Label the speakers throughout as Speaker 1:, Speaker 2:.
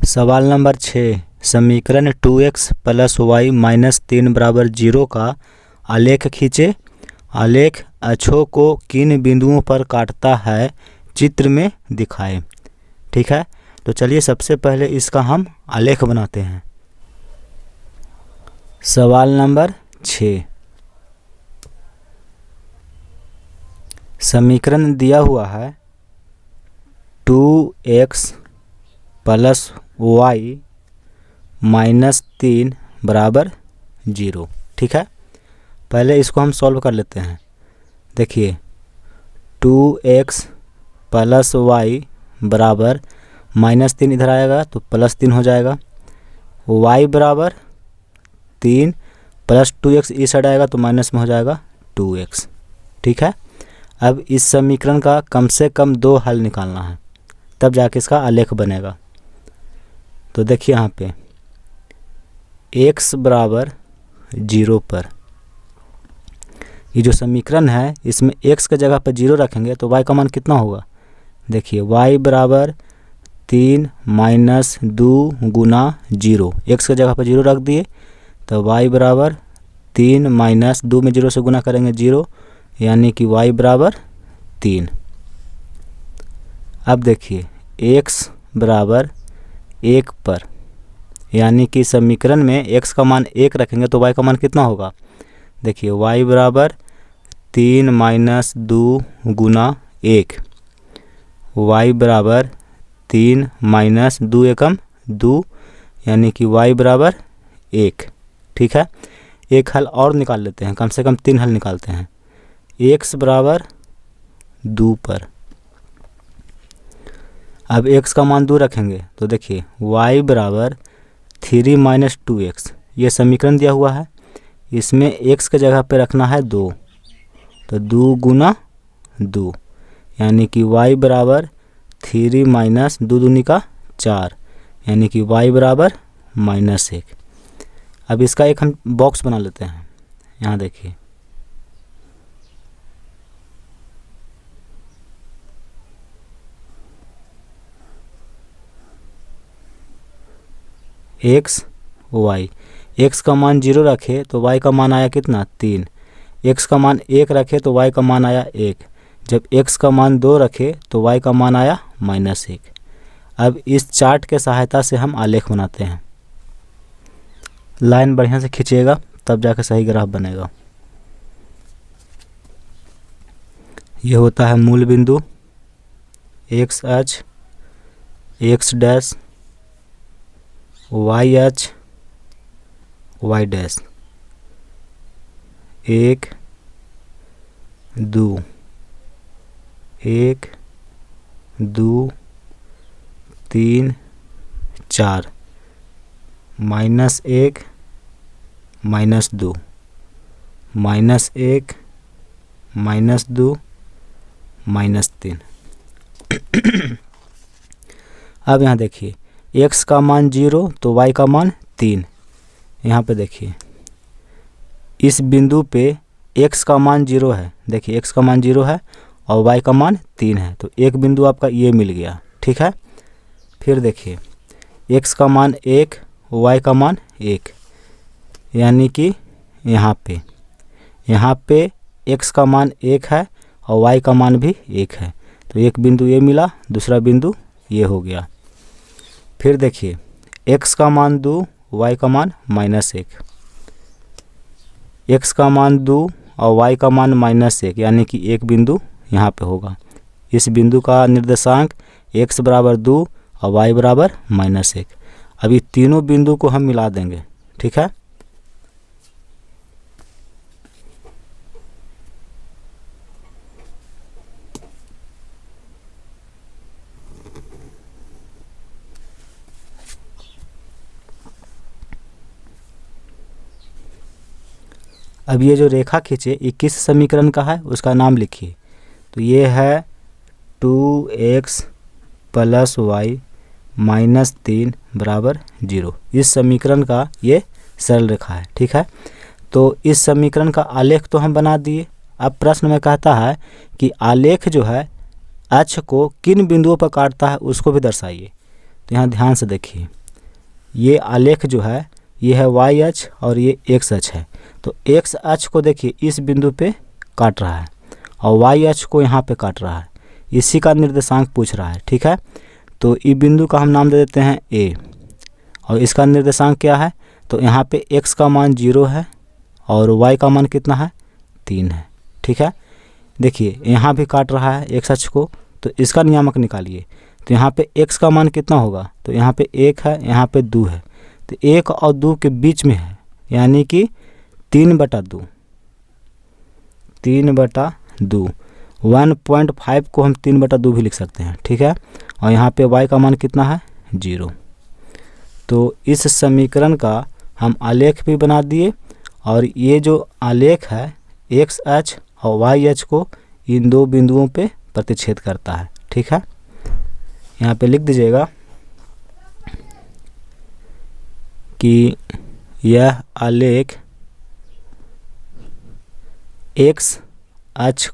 Speaker 1: सवाल नंबर 6, समीकरण 2x plus Y minus 3 बराबर 0 का आलेख खींचे। आलेख अक्षों को किन बिंदुओं पर काटता है चित्र में दिखाएं। ठीक है, तो चलिए सबसे पहले इसका हम आलेख बनाते हैं। सवाल नंबर 6, समीकरण दिया हुआ है 2x प्लस वाई माइनस 3 बराबर 0। ठीक है, पहले इसको हम सॉल्व कर लेते हैं। देखिए 2x प्लस वाई बराबर माइनस 3 इधर आएगा तो प्लस 3 हो जाएगा। y बराबर 3 प्लस 2x इस साइड आएगा तो माइनस में हो जाएगा 2x। ठीक है, अब इस समीकरण का कम से कम 2 हल निकालना है, तब जाके इसका आलेख बनेगा। तो देखिए यहाँ पे x बराबर 0 पर ये जो समीकरण है इसमें x के जगह पर 0 रखेंगे तो y का मान कितना होगा। देखिए y बराबर 3 माइनस 2 गुना 0, x के जगह पर 0 रख दिए तो y बराबर 3 माइनस 2 में 0 से गुना करेंगे 0, यानी कि y बराबर 3। अब देखिए x बराबर 1 पर, यानी कि समीकरण में x का मान 1 रखेंगे तो y का मान कितना होगा। देखिए y बराबर 3 माइनस 2 गुना 1, y बराबर 3 माइनस 2 एकम 2, यानी कि y बराबर 1। ठीक है, एक हल और निकाल लेते हैं, कम से कम 3 हल निकालते हैं। x बराबर 2 पर, अब x का मान 2 रखेंगे तो देखिए y बराबर 3 माइनस 2x, ये समीकरण दिया हुआ है, इसमें x के जगह पे रखना है 2, तो 2 गुना 2, यानी कि y बराबर 3 माइनस 2 दूनी का 4, यानी कि y बराबर -1। अब इसका एक हम बॉक्स बना लेते हैं। यहाँ देखिए x y, x का मान 0 रखे तो y का मान आया कितना 3, x का मान 1 रखे तो y का मान आया 1, जब x का मान 2 रखे तो y का मान आया -1। अब इस चार्ट के सहायता से हम आलेख बनाते हैं। लाइन बढ़िया से खींचिएगा तब जाकर सही ग्राफ बनेगा। ये होता है मूल बिंदु x अक्ष, x डैश, y अक्ष, y डैश, 1 2 1 2 3 4, -1 -2, -1 -2 -3। अब यहाँ देखिए x का मान 0 तो y का मान 3। यहाँ पे देखिए इस बिंदु पे x का मान 0 है, देखिए x का मान 0 है और y का मान 3 है, तो एक बिंदु आपका ये मिल गया। ठीक है, फिर देखिए x का मान 1, y का मान 1, यानी कि यहाँ पे x का मान 1 है और y का मान भी 1 है, तो एक बिंदु ये मिला, दूसरा बिंदु ये हो गया। फिर देखिए x का मान 2, y का मान -1, x का मान 2 और y का मान -1, यानी कि एक बिंदु यहाँ पे होगा। इस बिंदु का निर्देशांक x बराबर 2 और y बराबर -1। अभी तीनों बिंदु को हम मिला देंगे। ठीक है, अब ये जो रेखा खींचे ये किस समीकरण का है उसका नाम लिखिए। तो ये है 2x प्लस वाई माइनस 3 बराबर 0, इस समीकरण का ये सरल रेखा है। ठीक है, तो इस समीकरण का आलेख तो हम बना दिए। अब प्रश्न में कहता है कि आलेख जो है अक्ष को किन बिंदुओं पर काटता है उसको भी दर्शाइए। तो यहाँ ध्यान से देखिए, ये आलेख जो है ये है वाई अक्ष और ये एक्स अक्ष है। तो एक्स अक्ष को देखिए इस बिंदु पे काट रहा है और वाई अक्ष को यहाँ पे काट रहा है, इसी का निर्देशांक पूछ रहा है। ठीक है, तो इस बिंदु का हम नाम दे देते हैं ए और इसका निर्देशांक क्या है, तो यहाँ पे x का मान 0 है और y का मान कितना है 3 है। ठीक है, देखिए यहाँ भी काट रहा है x अक्ष को, तो इसका नियामक निकालिए। तो यहाँ पे x का मान कितना होगा, तो यहाँ पे 1 है, यहाँ पे 2 है, तो 1 और 2 के बीच में है, यानी कि 3/2। 3/2 1.5 को हम 3/2 भी लिख सकते हैं। ठीक है, और यहाँ पे y का मान कितना है 0। तो इस समीकरण का हम आलेख भी बना दिए और ये जो आलेख है एक्स अक्ष और वाई अक्ष को इन दो बिंदुओं पे प्रतिच्छेद करता है। ठीक है, यहाँ पे लिख दीजिएगा कि यह आलेख एक्स अक्ष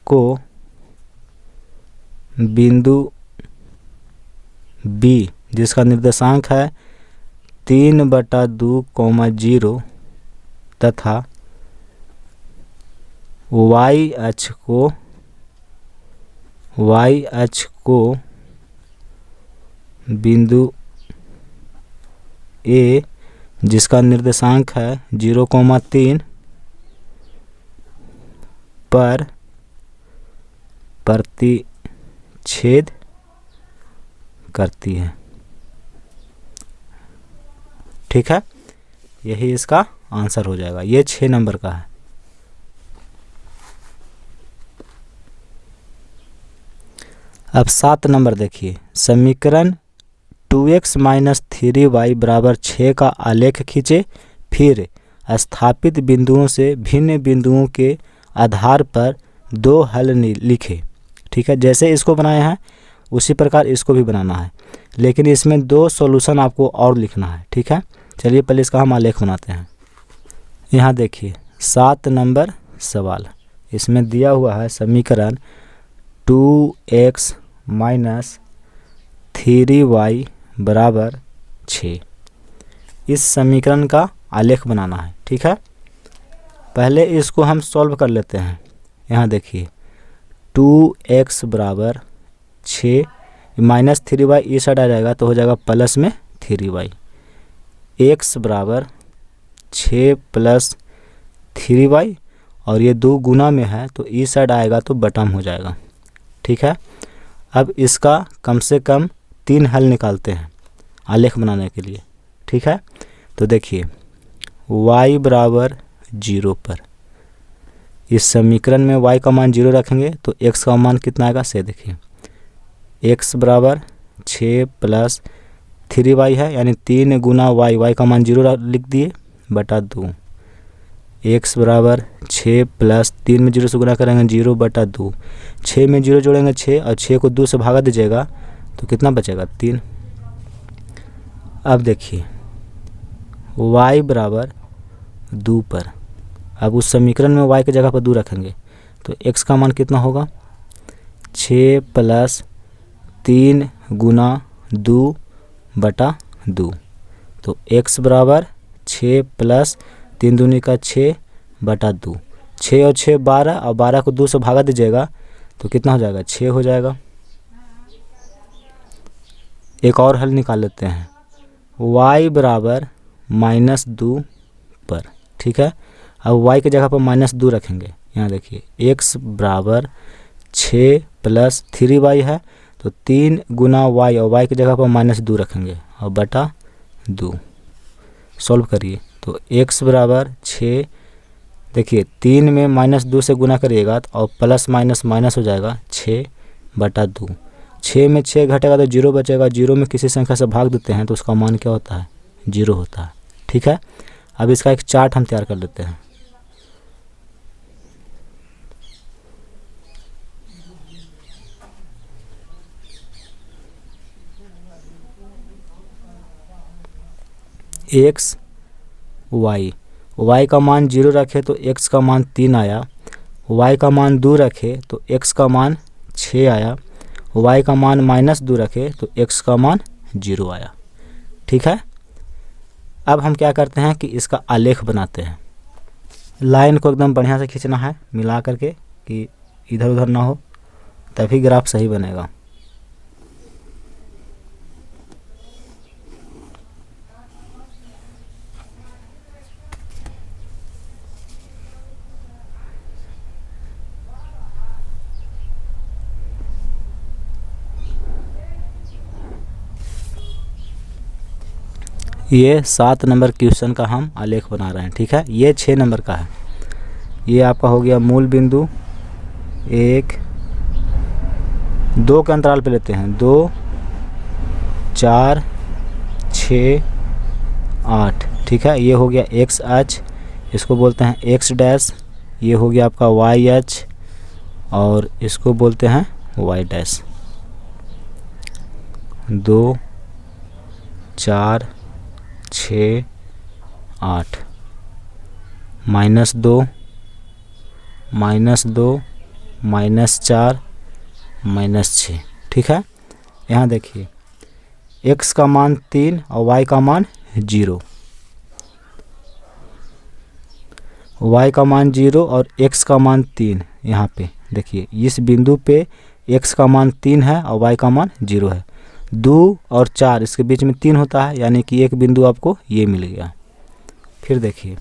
Speaker 1: को बिंदु बी जिसका निर्देशांक है 3/2, 0 तथा वाई अक्ष को बिंदु ए जिसका निर्देशांक है 0,3 पर प्रतिच्छेद करती है। ठीक है, यही इसका आंसर हो जाएगा। ये 6 नंबर का है। अब 7 नंबर देखिए, समीकरण 2x - 3y = 6 का आलेख खींचे, फिर स्थापित बिंदुओं से भिन्न बिंदुओं के आधार पर 2 हल लिखे। ठीक है, जैसे इसको बनाया है उसी प्रकार इसको भी बनाना है, लेकिन इसमें 2 सॉल्यूशन आपको और लिखना है। ठीक है, चलिए पहले इसका हम आलेख बनाते हैं। यहाँ देखिए 7 नंबर सवाल, इसमें दिया हुआ है समीकरण 2x - 3y = 6। इस समीकरण का आलेख बनाना है। ठीक है, पहले इसको हम सॉल्व कर लेते हैं। यहाँ देखिए 2x = 6 -3y इस साइड आ जाएगा तो हो जाएगा प्लस में 3y। x = 6 + 3y और ये 2 गुना में है तो इस साइड आएगा तो बटा में हो जाएगा। ठीक है, अब इसका कम से कम 3 हल निकालते हैं आलेख बनाने के लिए। ठीक है, तो देखिए y = 0 पर इस समीकरण में y का मान 0 रखेंगे तो x का मान कितना आएगा से देखिए, x = 6 + 3y है, यानी 3 गुना y का मान 0 लिख दिए बटा 2। x = 6 + 3 में 0 से गुना करेंगे 0/2, 6 में 0 जोड़ेंगे 6 और 6 को 2 से भागा दीजिएगा तो कितना बचेगा 3। अब देखिए y = 2 पर, अब उस समीकरण में y की जगह पर 2 रखेंगे तो x का मान कितना होगा 6 + 3 गुना 2/2। तो x = 6 + 3 दूनी का 6/2, 6 और 6 12 और 12 को 2 से भागा दीजिएगा तो कितना हो जाएगा 6 हो जाएगा। एक और हल निकाल लेते हैं, y = -2 पर। ठीक है, अब y की जगह पर -2 रखेंगे। यहाँ देखिए x = 6 + 3y है तो 3 गुना y और y की जगह पर -2 रखेंगे और बटा 2। सॉल्व करिए तो x = 6, देखिए 3 में -2 से गुना करिएगा और प्लस माइनस माइनस हो जाएगा 6/2। 6 में 6 घटेगा तो 0 बचेगा, 0 में किसी संख्या से भाग देते हैं तो उसका मान क्या होता है 0 होता है। ठीक है, अब इसका एक चार्ट हम तैयार कर लेते हैं। x y का मान 0 रखे तो x का मान 3 आया, y का मान 2 रखे तो x का मान 6 आया y का मान -2 रखे तो x का मान 0 आया। ठीक है, अब हम क्या करते हैं कि इसका आलेख बनाते हैं। लाइन को एकदम बढ़िया से खींचना है मिला करके कि इधर उधर ना हो, तभी ग्राफ सही बनेगा। ये 7 नंबर क्वेश्चन का हम आलेख बना रहे हैं। ठीक है, ये 6 नंबर का है। ये आपका हो गया मूल बिंदु 1 2 के अंतराल पे लेते हैं, 2 4 6 8। ठीक है, ये हो गया x अक्ष, इसको बोलते हैं x डैश। ये हो गया आपका y अक्ष और इसको बोलते हैं y डैश। 2 4 6 8 -2 -2 -4 -6। ठीक है, यहाँ देखिए x का मान 3 और y का मान 0। y का मान 0 और x का मान 3। यहाँ पे देखिए इस बिंदु पे x का मान 3 है और y का मान 0 है। 2 और 4 इसके बीच में 3 होता है, यानी कि एक बिंदु आपको ये मिल गया। फिर देखिए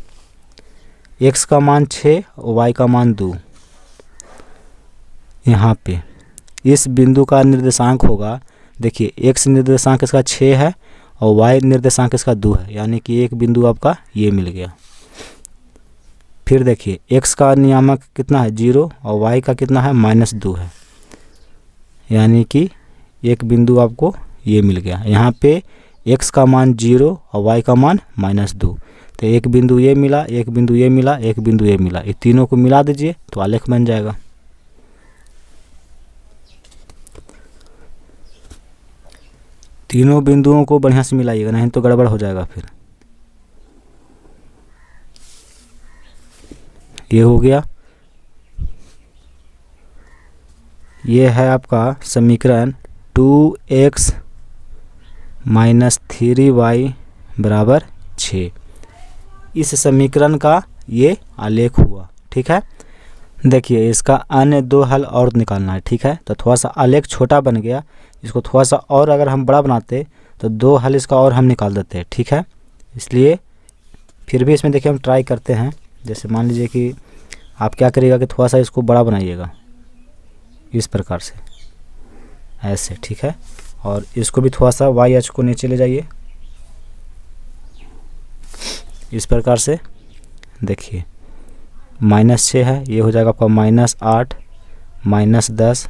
Speaker 1: x का मान 6 और y का मान 2। यहाँ पे इस बिंदु का निर्देशांक होगा, देखिए x निर्देशांक इसका 6 है और y निर्देशांक इसका 2 है, यानी कि एक बिंदु आपका ये मिल गया। फिर देखिए x का नियामक कितना है 0 और y का कितना है -2 है, यानी कि एक बिंदु आपको ये मिल गया। यहाँ पे x का मान 0 और y का मान -2, तो एक बिंदु ये मिला, एक बिंदु ये मिला, एक बिंदु ये मिला, ये तीनों को मिला दीजिए तो आलेख बन जाएगा। तीनों बिंदुओं को बढ़िया से मिलाइएगा, नहीं तो गड़बड़ हो जाएगा। फिर ये हो गया, ये है आपका समीकरण 2x - 3y = 6। इस समीकरण का ये आलेख हुआ। ठीक है, देखिए इसका अन्य 2 हल और निकालना है। ठीक है, तो थोड़ा सा आलेख छोटा बन गया, इसको थोड़ा सा और अगर हम बड़ा बनाते तो 2 हल इसका और हम निकाल देते हैं। ठीक है, इसलिए फिर भी इसमें देखिए हम ट्राई करते हैं। जैसे मान लीजिए कि आप क्या करिएगा कि थोड़ा सा इसको बड़ा बनाइएगा इस प्रकार से, ऐसे। ठीक है, और इसको भी थोड़ा सा y अक्ष को नीचे ले जाइए इस प्रकार से। देखिए -6 है, ये हो जाएगा आपका -8 -10।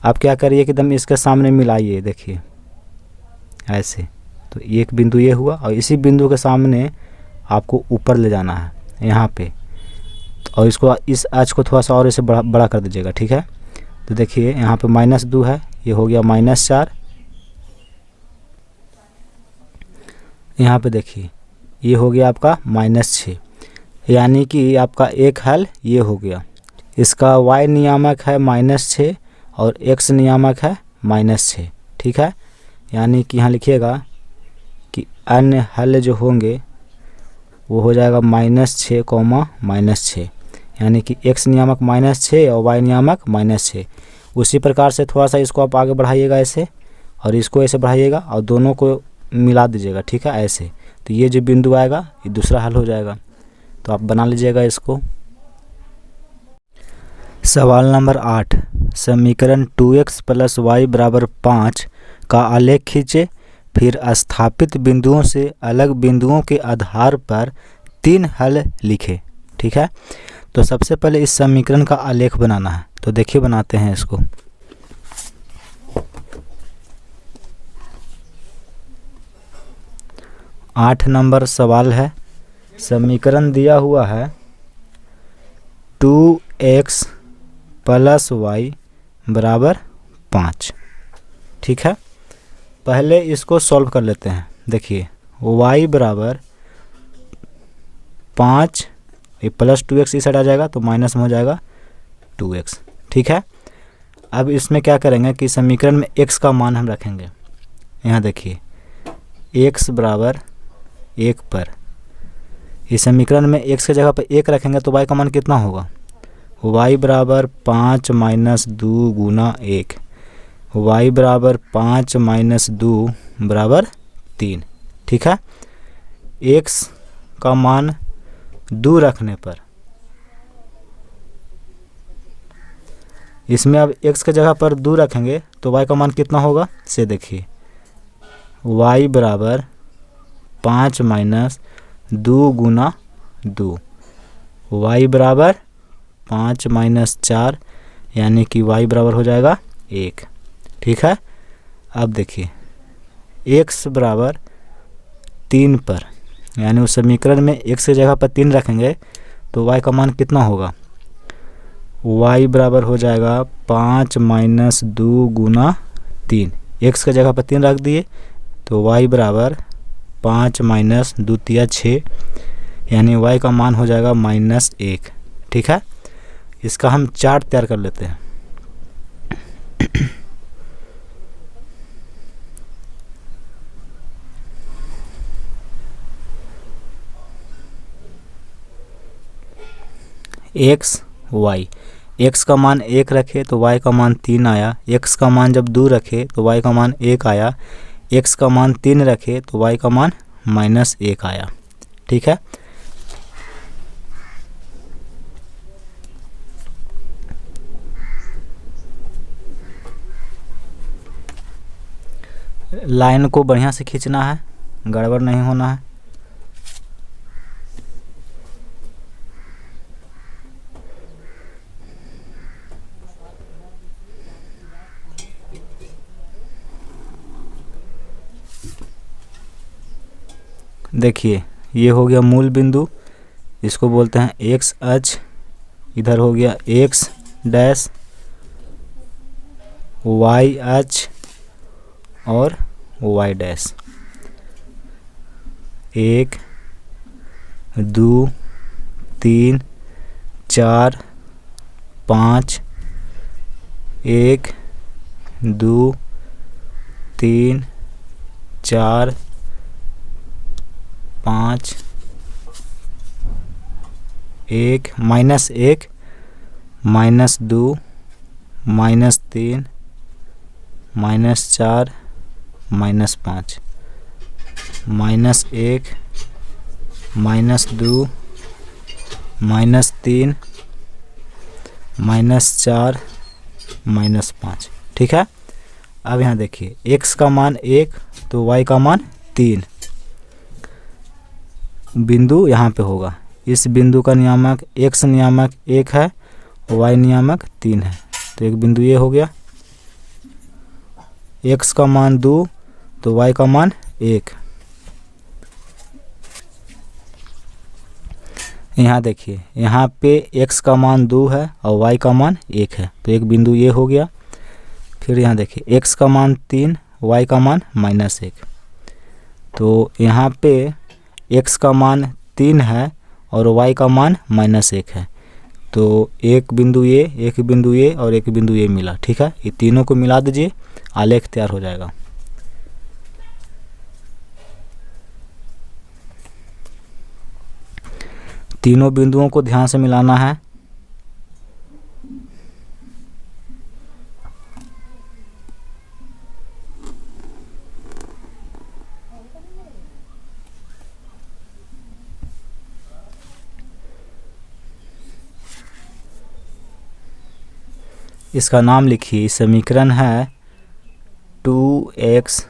Speaker 1: आप क्या करिए कि एकदम इसके सामने मिलाइए, देखिए ऐसे। तो एक बिंदु ये हुआ और इसी बिंदु के सामने आपको ऊपर ले जाना है यहाँ पे, और इसको इस अक्ष को थोड़ा सा और इसे बड़ा कर दीजिएगा। ठीक है, तो देखिए यहाँ पे -2 है, ये हो गया -4। यहाँ पे देखिए ये हो गया आपका -6, यानी कि आपका एक हल ये हो गया। इसका y नियामक है -6 और x नियामक है -6। ठीक है, यानी कि यहाँ लिखिएगा कि अन्य हल जो होंगे वो हो जाएगा -6, -6, यानी कि x नियामक -6 और y नियामक -6। उसी प्रकार से थोड़ा सा इसको आप आगे बढ़ाइएगा ऐसे, और इसको ऐसे बढ़ाइएगा और दोनों को मिला दीजिएगा। ठीक है, ऐसे। तो ये जो बिंदु आएगा ये दूसरा हल हो जाएगा। तो आप बना लीजिएगा इसको। सवाल नंबर 8, समीकरण 2x + y = 5 का आलेख खींचे, फिर स्थापित बिंदुओं से अलग बिंदुओं के आधार पर 3 हल लिखे। ठीक है, तो सबसे पहले इस समीकरण का आलेख बनाना है। तो देखिए बनाते हैं इसको। आठ नंबर सवाल है, समीकरण दिया हुआ है 2x + y = 5। ठीक है, पहले इसको सॉल्व कर लेते हैं। देखिए y = 5, ये +2x इस साइड आ जाएगा तो माइनस में हो जाएगा 2x। ठीक है, अब इसमें क्या करेंगे कि समीकरण में x का मान हम रखेंगे। यहाँ देखिए x बराबर 1 पर, इस समीकरण में x की जगह पर 1 रखेंगे तो y का मान कितना होगा, y बराबर 5 माइनस 2 गुना 1, y बराबर 5 माइनस 2 बराबर 3। ठीक है, x का मान 2 रखने पर, इसमें अब x की जगह पर 2 रखेंगे तो y का मान कितना होगा, से देखिए y बराबर 5 माइनस 2 गुना 2, y बराबर 5 माइनस 4 यानी कि y बराबर हो जाएगा 1। ठीक है, अब देखिए x बराबर 3 पर, यानी उस समीकरण में x की जगह पर 3 रखेंगे तो y का मान कितना होगा, y बराबर हो जाएगा 5 माइनस 2 गुना 3, x की जगह पर 3 रख दिए तो y बराबर 5 माइनस 2 तिया 6, यानी y का मान हो जाएगा -1। ठीक है, इसका हम चार्ट तैयार कर लेते हैं। x y, x का मान 1 रखे तो y का मान 3 आया, x का मान जब 2 रखे तो y का मान 1 आया, x का मान 3 रखे तो y का मान -1 आया। ठीक है, लाइन को बढ़िया से खींचना है, गड़बड़ नहीं होना है। देखिए ये हो गया मूल बिंदु, इसको बोलते हैं x अक्ष, इधर हो गया x डैश, y अक्ष और y डैश, 1 2 3 4 5, 1 2 3 4 5, 1 -1 -2 -3 -4 -5, -1 -2 -3 -4 -5। ठीक है, अब यहाँ देखिए x का मान 1 तो y का मान 3, बिंदु यहाँ पे होगा, इस बिंदु का नियामक x नियामक 1 है, y नियामक 3 है, तो एक बिंदु ये हो गया। x का मान 2 तो y का मान 1। यहाँ देखिए यहाँ पे x का मान 2 है और y का मान 1 है, तो एक बिंदु ये हो गया। फिर यहाँ देखिए x का मान 3, y का मान -1, तो यहाँ पे x का मान 3 है और y का मान -1 है, तो एक बिंदु ये और एक बिंदु ये मिला। ठीक है, ये तीनों को मिला दीजिए, आलेख तैयार हो जाएगा। तीनों बिंदुओं को ध्यान से मिलाना है। इसका नाम लिखिए, समीकरण है 2x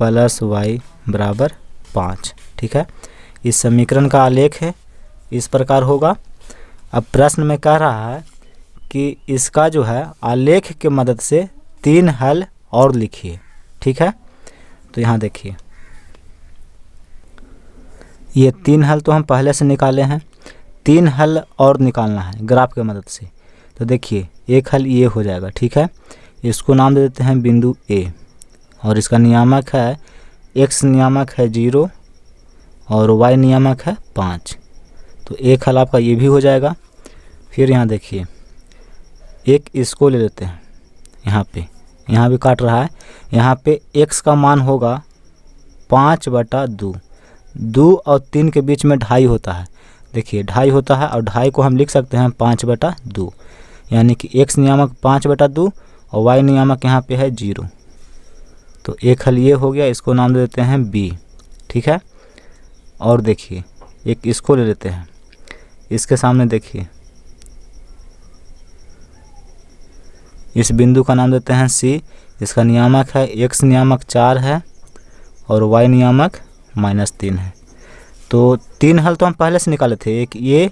Speaker 1: + y बराबर 5। ठीक है, इस समीकरण का आलेख है इस प्रकार होगा। अब प्रश्न में कह रहा है कि इसका जो है आलेख के मदद से 3 हल और लिखिए। ठीक है, तो यहाँ देखिए ये 3 हल तो हम पहले से निकाले हैं, 3 हल और निकालना है ग्राफ के मदद से। तो देखिए एक हल ये हो जाएगा। ठीक है, इसको नाम दे देते हैं बिंदु A और इसका नियामक है x नियामक है 0 और y नियामक है 5, तो एक हल आपका ये भी हो जाएगा। फिर यहाँ देखिए एक इसको ले लेते हैं, यहाँ भी काट रहा है। यहाँ पे x का मान होगा 5/2। 2 और 3 के बीच में 2.5 होता है। देखिए 2.5 होता है और 2.5 को हम लिख सकते हैं 5/2, यानी कि x नियामक 5/2 और y नियामक यहाँ पे है 0। तो एक हल ये हो गया, इसको नाम दे देते हैं b। ठीक है। और देखिए एक इसको ले लेते हैं, इसके सामने देखिए इस बिंदु का नाम देते हैं c। इसका नियामक है x नियामक 4 है और y नियामक -3 है। तो 3 हल तो हम पहले से निकाले थे, एक ये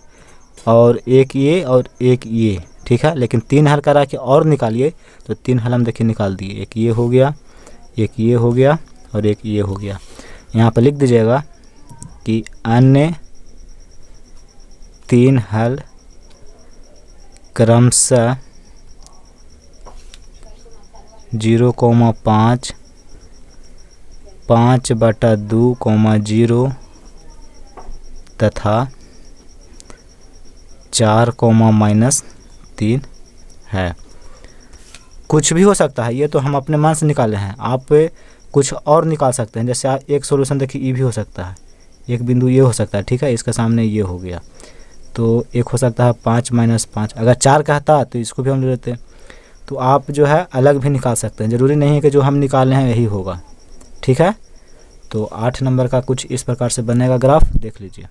Speaker 1: और एक ये और एक ये। ठीक है, लेकिन 3 हल करा के और निकालिए तो 3 हल हम देखिए निकाल दिए। एक ये हो गया, एक ये हो गया और एक ये हो गया। यहाँ पर लिख दीजिएगा कि अन्य 3 हल क्रमशः 0,5, 5/2, 0 तथा 4, -3 है। कुछ भी हो सकता है, ये तो हम अपने मन से निकाले हैं। आप कुछ और निकाल सकते हैं, जैसे एक सॉल्यूशन देखिए ये भी हो सकता है, एक बिंदु ये हो सकता है। ठीक है, इसके सामने ये हो गया, तो एक हो सकता है 5 - 5। अगर 4 कहता तो इसको भी हम ले लेते। तो आप जो है अलग भी निकाल सकते हैं, ज़रूरी नहीं है कि जो हम निकाले हैं यही होगा। ठीक है, तो 8 नंबर का कुछ इस प्रकार से बनेगा ग्राफ, देख लीजिए।